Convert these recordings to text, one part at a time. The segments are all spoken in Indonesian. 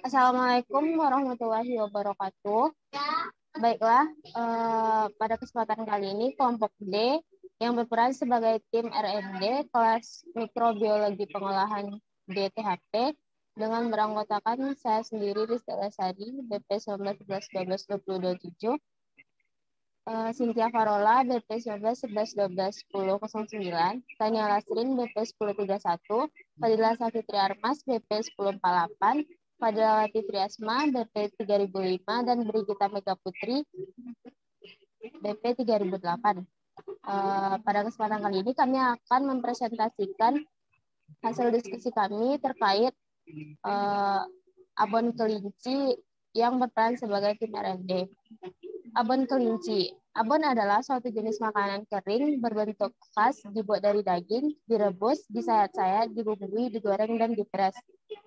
Assalamualaikum warahmatullahi wabarakatuh. Baiklah, pada kesempatan kali ini kelompok D yang berperan sebagai tim R&D kelas mikrobiologi pengolahan DTHP dengan beranggotakan saya sendiri Rizky Lesari BP 1911 12 2027, Cynthia Farola BP 19 11 12 10 09, Tania Lasrin BP 1031, Fadila Safitri Armas BP 1048, Fadilawati Triasma BP 3005, dan Brigita Mega Putri BP 3008. Pada kesempatan kali ini kami akan mempresentasikan hasil diskusi kami terkait abon kelinci yang berperan sebagai tim R&D. Abon kelinci. Abon adalah suatu jenis makanan kering berbentuk khas, dibuat dari daging, direbus, disayat-sayat, dibumbui, digoreng, dan diperes.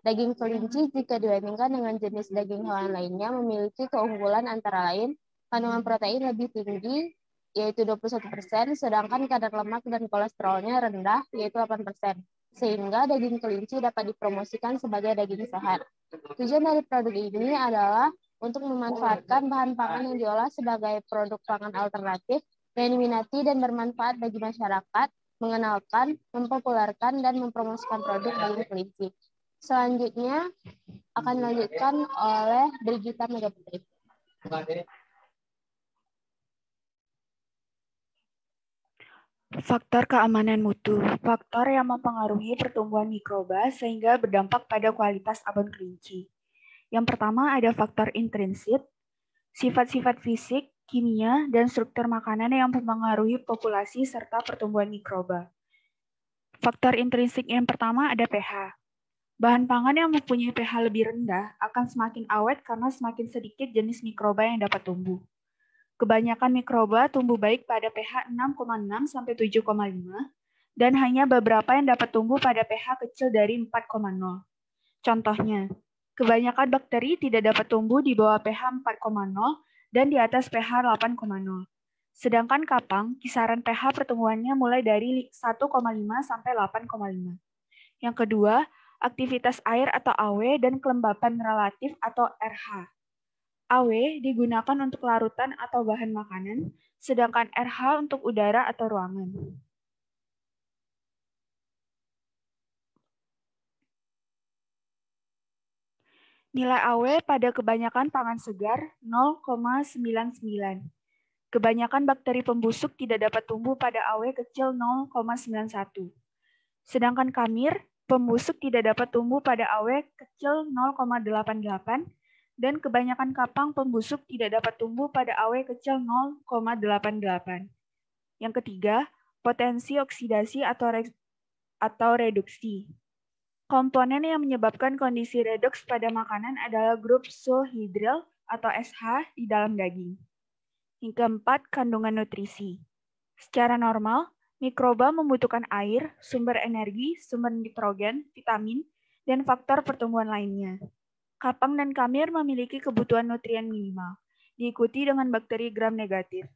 Daging kelinci jika dibandingkan dengan jenis daging hewan lainnya memiliki keunggulan antara lain kandungan protein lebih tinggi, yaitu 21%, sedangkan kadar lemak dan kolesterolnya rendah, yaitu 8%. Sehingga daging kelinci dapat dipromosikan sebagai daging sehat. Tujuan dari produk ini adalah untuk memanfaatkan bahan pangan yang diolah sebagai produk pangan alternatif yang diminati dan bermanfaat bagi masyarakat, mengenalkan, mempopulerkan, dan mempromosikan produk daging kelinci. Selanjutnya akan dilanjutkan oleh Brigita Mega Putri. Faktor keamanan mutu, faktor yang mempengaruhi pertumbuhan mikroba sehingga berdampak pada kualitas abon kelinci. Yang pertama ada faktor intrinsik, sifat-sifat fisik, kimia, dan struktur makanan yang mempengaruhi populasi serta pertumbuhan mikroba. Faktor intrinsik yang pertama ada pH. Bahan pangan yang mempunyai pH lebih rendah akan semakin awet karena semakin sedikit jenis mikroba yang dapat tumbuh. Kebanyakan mikroba tumbuh baik pada pH 6,6 sampai 7,5 dan hanya beberapa yang dapat tumbuh pada pH kecil dari 4,0. Contohnya, kebanyakan bakteri tidak dapat tumbuh di bawah pH 4,0 dan di atas pH 8,0. Sedangkan kapang, kisaran pH pertumbuhannya mulai dari 1,5 sampai 8,5. Yang kedua, aktivitas air atau AW dan kelembapan relatif atau RH. AW digunakan untuk larutan atau bahan makanan, sedangkan RH untuk udara atau ruangan. Nilai AW pada kebanyakan pangan segar 0,99. Kebanyakan bakteri pembusuk tidak dapat tumbuh pada AW kecil 0,91. Sedangkan kamir, pembusuk tidak dapat tumbuh pada AW kecil 0,88 dan kebanyakan kapang pembusuk tidak dapat tumbuh pada AW kecil 0,88. Yang ketiga, potensi oksidasi atau reduksi. Komponen yang menyebabkan kondisi redoks pada makanan adalah grup sulhidril atau SH di dalam daging. Yang keempat, kandungan nutrisi. Secara normal, mikroba membutuhkan air, sumber energi, sumber nitrogen, vitamin, dan faktor pertumbuhan lainnya. Kapang dan kamir memiliki kebutuhan nutrien minimal, diikuti dengan bakteri gram negatif.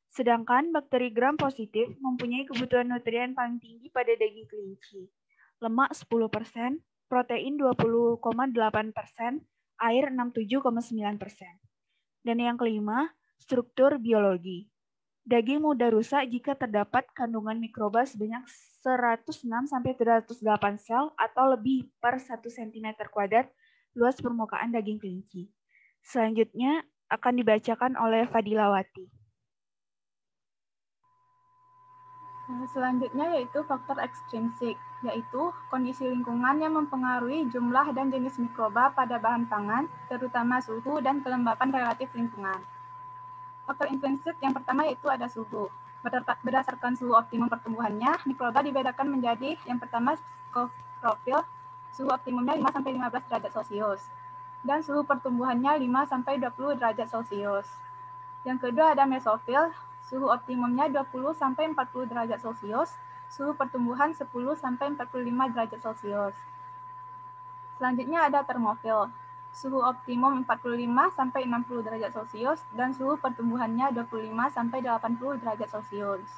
Sedangkan bakteri gram positif mempunyai kebutuhan nutrien paling tinggi pada daging kelinci. Lemak 10%, protein 20,8%, air 67,9%. Dan yang kelima, struktur biologi. Daging mudah rusak jika terdapat kandungan mikroba sebanyak 106-308 sel atau lebih per 1 cm kuadrat luas permukaan daging kelinci. Selanjutnya akan dibacakan oleh Fadilawati. Selanjutnya yaitu faktor ekstrinsik, yaitu kondisi lingkungan yang mempengaruhi jumlah dan jenis mikroba pada bahan pangan, terutama suhu dan kelembapan relatif lingkungan. Faktor intrinsik yang pertama yaitu ada suhu. Berdasarkan suhu optimum pertumbuhannya, mikroba dibedakan menjadi yang pertama skoprofil, suhu optimumnya 5-15 derajat Celcius, dan suhu pertumbuhannya 5-20 derajat Celcius. Yang kedua ada mesofil, suhu optimumnya 20-40 derajat Celcius, suhu pertumbuhan 10-45 derajat Celcius. Selanjutnya ada termofil, suhu optimum 45-60 derajat Celcius dan suhu pertumbuhannya 25-80 derajat Celcius.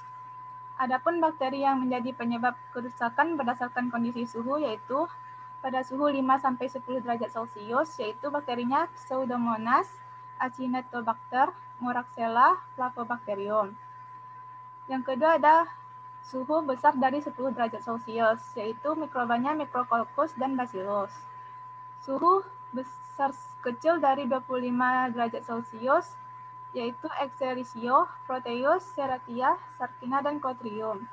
Adapun bakteri yang menjadi penyebab kerusakan berdasarkan kondisi suhu yaitu pada suhu 5-10 derajat Celcius, yaitu bakterinya Pseudomonas acinetobacter, Moraxella Flacobacterium. Yang kedua ada suhu besar dari 10 derajat Celcius, yaitu mikrobanya Micrococcus dan Bacillus. Suhu besar kecil dari 25 derajat Celcius, yaitu Escherichia, Proteus, Serratia, Sarcina, dan Clostridium.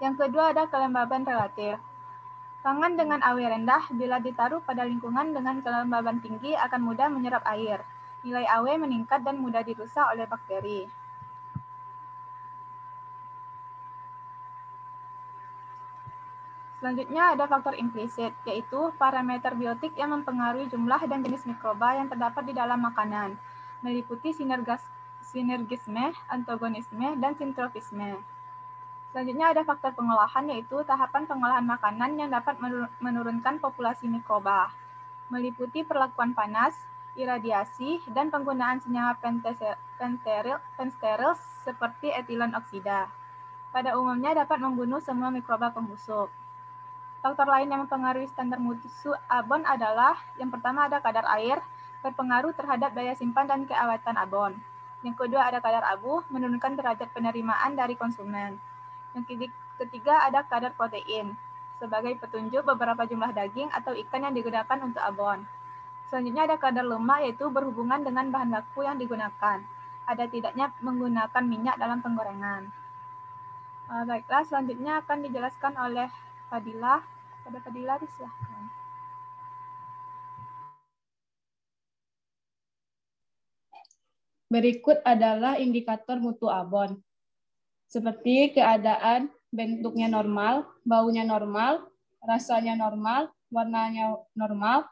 Yang kedua ada kelembaban relatif. Tangan dengan AW rendah bila ditaruh pada lingkungan dengan kelembaban tinggi akan mudah menyerap air. Nilai AW meningkat dan mudah dirusak oleh bakteri. Selanjutnya ada faktor implisit, yaitu parameter biotik yang mempengaruhi jumlah dan jenis mikroba yang terdapat di dalam makanan, meliputi sinergisme, antagonisme, dan sintrofisme. Selanjutnya ada faktor pengolahan, yaitu tahapan pengolahan makanan yang dapat menurunkan populasi mikroba, meliputi perlakuan panas, iradiasi, dan penggunaan senyawa pensteril seperti etilen oksida. Pada umumnya dapat membunuh semua mikroba pembusuk. Faktor lain yang mempengaruhi standar mutu abon adalah, yang pertama ada kadar air, berpengaruh terhadap daya simpan dan keaweten abon. Yang kedua ada kadar abu, menurunkan derajat penerimaan dari konsumen. Yang ketiga ada kadar protein, sebagai petunjuk beberapa jumlah daging atau ikan yang digunakan untuk abon. Selanjutnya ada kadar lemak, yaitu berhubungan dengan bahan baku yang digunakan. Ada tidaknya menggunakan minyak dalam penggorengan. Baiklah, selanjutnya akan dijelaskan oleh Fadila. Pada Fadila disilahkan. Berikut adalah indikator mutu abon. Seperti keadaan bentuknya normal, baunya normal, rasanya normal, warnanya normal,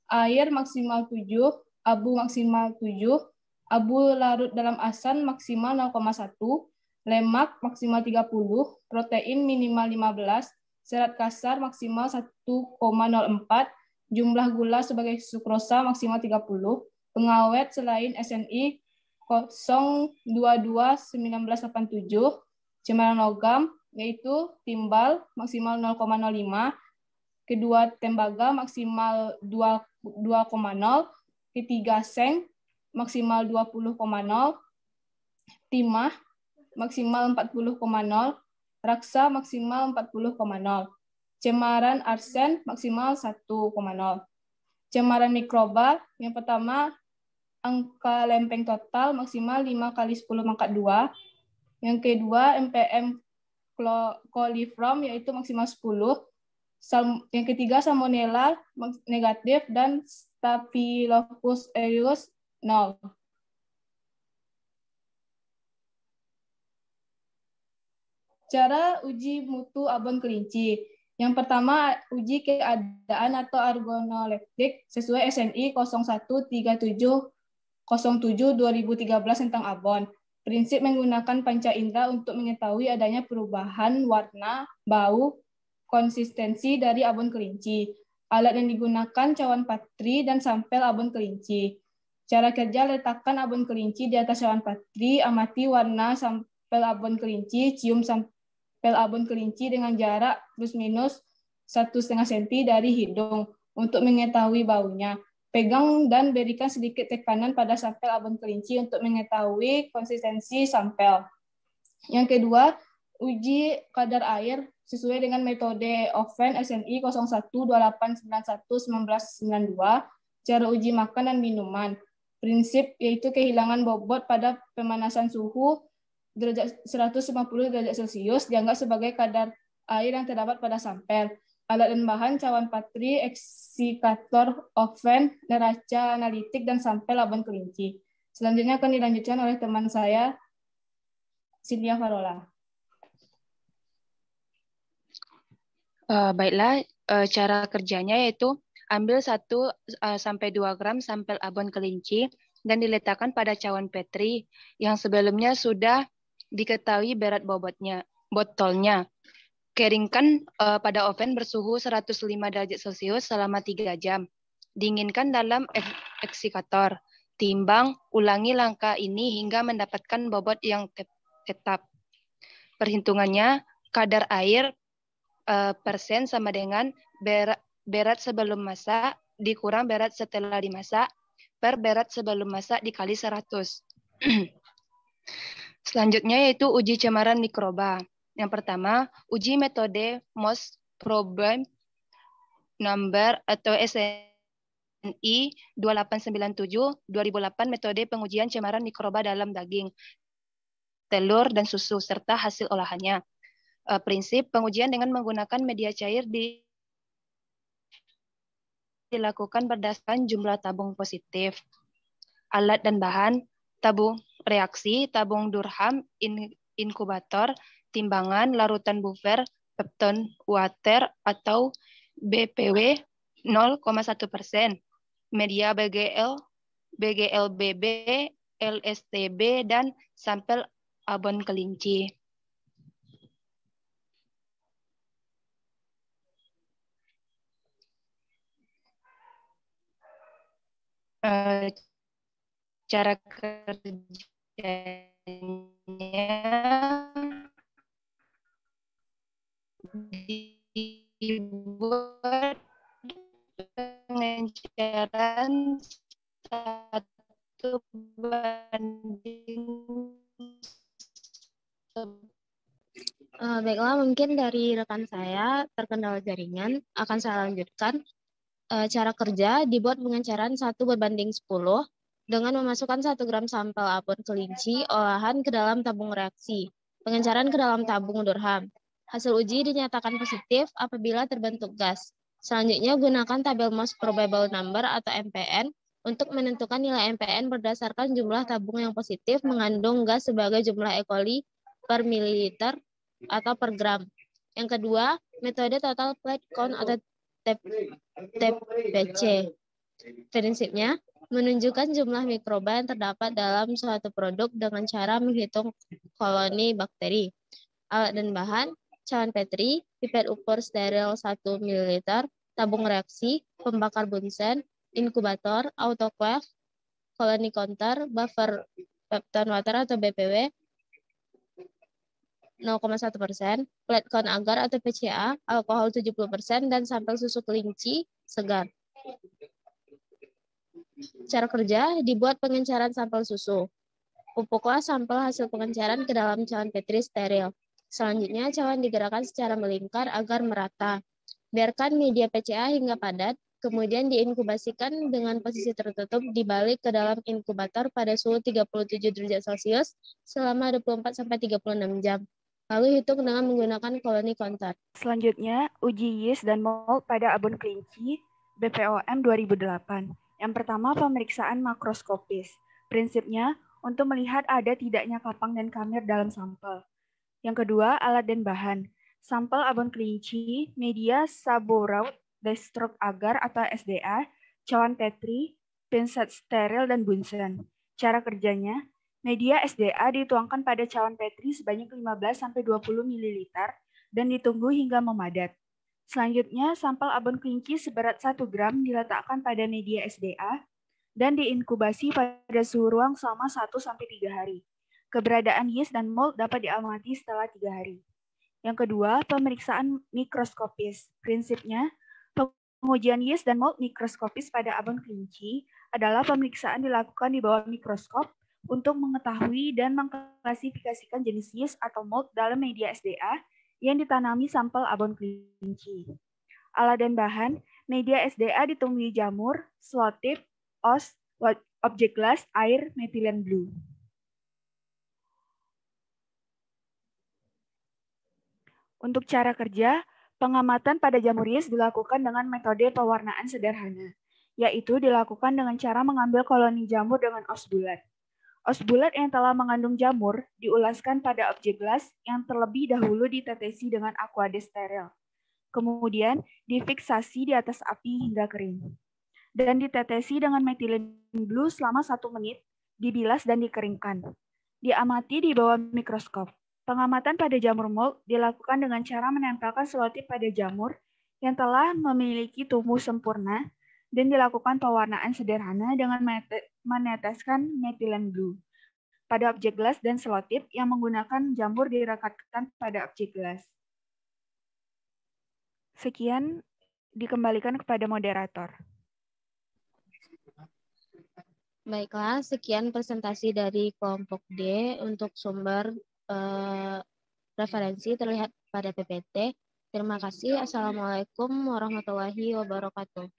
air maksimal 7, abu maksimal 7, abu larut dalam asam maksimal 0,1, lemak maksimal 30, protein minimal 15, serat kasar maksimal 1,04, jumlah gula sebagai sukrosa maksimal 30, pengawet selain SNI 022-1987, cemaran logam yaitu timbal maksimal 0,05, kedua tembaga maksimal 2,0, ketiga seng maksimal 20,0, timah maksimal 40,0, raksa maksimal 40,0, cemaran arsen maksimal 1,0. Cemaran mikroba yang pertama angka lempeng total maksimal 5 kali 10 pangkat 2. Yang kedua MPM coliform yaitu maksimal 10. Yang ketiga salmonella negatif dan Staphylococcus aureus 0. Cara uji mutu abon kelinci. Yang pertama, uji keadaan atau organoleptik sesuai SNI 013707/2013 tentang abon. Prinsip menggunakan panca indera untuk mengetahui adanya perubahan warna, bau, konsistensi dari abon kelinci. Alat yang digunakan cawan patri dan sampel abon kelinci. Cara kerja, letakkan abon kelinci di atas cawan patri, amati warna sampel abon kelinci, cium sampel abon kelinci dengan jarak plus minus 1,5 cm dari hidung untuk mengetahui baunya. Pegang dan berikan sedikit tekanan pada sampel abon kelinci untuk mengetahui konsistensi sampel. Yang kedua, uji kadar air sesuai dengan metode Oven SNI 0128911992, cara uji makan dan minuman. Prinsip yaitu kehilangan bobot pada pemanasan suhu 150 derajat Celcius dianggap sebagai kadar air yang terdapat pada sampel. Alat dan bahan cawan patri, eksikator oven, neraca analitik, dan sampel abon kelinci. Selanjutnya akan dilanjutkan oleh teman saya, Cynthia Farola. Baiklah, cara kerjanya yaitu ambil 1-2 gram sampel abon kelinci dan diletakkan pada cawan petri yang sebelumnya sudah diketahui berat botolnya. Keringkan pada oven bersuhu 105 derajat Celcius selama 3 jam. Dinginkan dalam eksikator. Timbang, ulangi langkah ini hingga mendapatkan bobot yang tetap. Perhitungannya, kadar air persen sama dengan berat sebelum masak dikurang berat setelah dimasak per berat sebelum masak dikali 100. Selanjutnya yaitu uji cemaran mikroba. Yang pertama, uji metode MOS Problem Number atau SNI 2897-2008 metode pengujian cemaran mikroba dalam daging, telur, dan susu, serta hasil olahannya. Prinsip pengujian dengan menggunakan media cair dilakukan berdasarkan jumlah tabung positif. Alat dan bahan, tabung reaksi, tabung Durham, inkubator, timbangan, larutan buffer, pepton water atau BPW 0,1%, media BGL, BGLBB, LSTB, dan sampel abon kelinci. Cara kerjanya dibuat pengenceran 1:. Baiklah, mungkin dari rekan saya terkendala jaringan, akan saya lanjutkan. Cara kerja dibuat pengenceran 1:10 dengan memasukkan 1 gram sampel abon kelinci olahan ke dalam tabung reaksi. Pengenceran ke dalam tabung Durham. Hasil uji dinyatakan positif apabila terbentuk gas. Selanjutnya, gunakan tabel Most Probable Number atau MPN untuk menentukan nilai MPN berdasarkan jumlah tabung yang positif mengandung gas sebagai jumlah E. coli per mililiter atau per gram. Yang kedua, metode total plate count atau TPC. Prinsipnya, menunjukkan jumlah mikroba yang terdapat dalam suatu produk dengan cara menghitung koloni bakteri. Alat dan bahan, cawan Petri, pipet ukur steril 1 ml, tabung reaksi, pembakar bunsen, inkubator, autoclave, koloni counter, buffer pepton water atau BPW 0,1%, plate count agar atau PCA, alkohol 70%, dan sampel susu kelinci segar. Cara kerja, dibuat pengenceran sampel susu. Pupuklah sampel hasil pengenceran ke dalam cawan Petri steril. Selanjutnya, cawan digerakkan secara melingkar agar merata. Biarkan media PCA hingga padat, kemudian diinkubasikan dengan posisi tertutup dibalik ke dalam inkubator pada suhu 37 derajat Celcius selama 24-36 jam. Lalu hitung dengan menggunakan koloni counter. Selanjutnya, uji yeast dan mold pada abon kelinci BPOM 2008. Yang pertama, pemeriksaan makroskopis. Prinsipnya, untuk melihat ada tidaknya kapang dan kamir dalam sampel. Yang kedua, alat dan bahan. Sampel abon kelinci, media Sabouraud, dextrose agar atau SDA, cawan Petri, pinset steril, dan bunsen. Cara kerjanya, media SDA dituangkan pada cawan Petri sebanyak 15-20 ml dan ditunggu hingga memadat. Selanjutnya, sampel abon kelinci seberat 1 gram diletakkan pada media SDA dan diinkubasi pada suhu ruang selama 1-3 hari. Keberadaan yeast dan mold dapat diamati setelah 3 hari. Yang kedua, pemeriksaan mikroskopis. Prinsipnya, pengujian yeast dan mold mikroskopis pada abon kelinci adalah pemeriksaan dilakukan di bawah mikroskop untuk mengetahui dan mengklasifikasikan jenis yeast atau mold dalam media SDA yang ditanami sampel abon kelinci. Alat dan bahan, media SDA ditumbuhi jamur, selotip, os, objek gelas, air, metilen blue. Untuk cara kerja, pengamatan pada jamur yeast dilakukan dengan metode pewarnaan sederhana, yaitu dilakukan dengan cara mengambil koloni jamur dengan os bulat. Os bulat yang telah mengandung jamur diulaskan pada objek gelas yang terlebih dahulu ditetesi dengan aqueous steril. Kemudian difiksasi di atas api hingga kering. Dan ditetesi dengan metilen blue selama 1 menit, dibilas dan dikeringkan. Diamati di bawah mikroskop. Pengamatan pada jamur mold dilakukan dengan cara menempelkan selotip pada jamur yang telah memiliki tumbuh sempurna dan dilakukan pewarnaan sederhana dengan meneteskan metilen blue pada objek gelas dan selotip yang menggunakan jamur direkatkan pada objek gelas. Sekian dikembalikan kepada moderator. Baiklah, sekian presentasi dari kelompok D untuk sumber referensi terlihat pada PPT. Terima kasih. Assalamualaikum warahmatullahi wabarakatuh.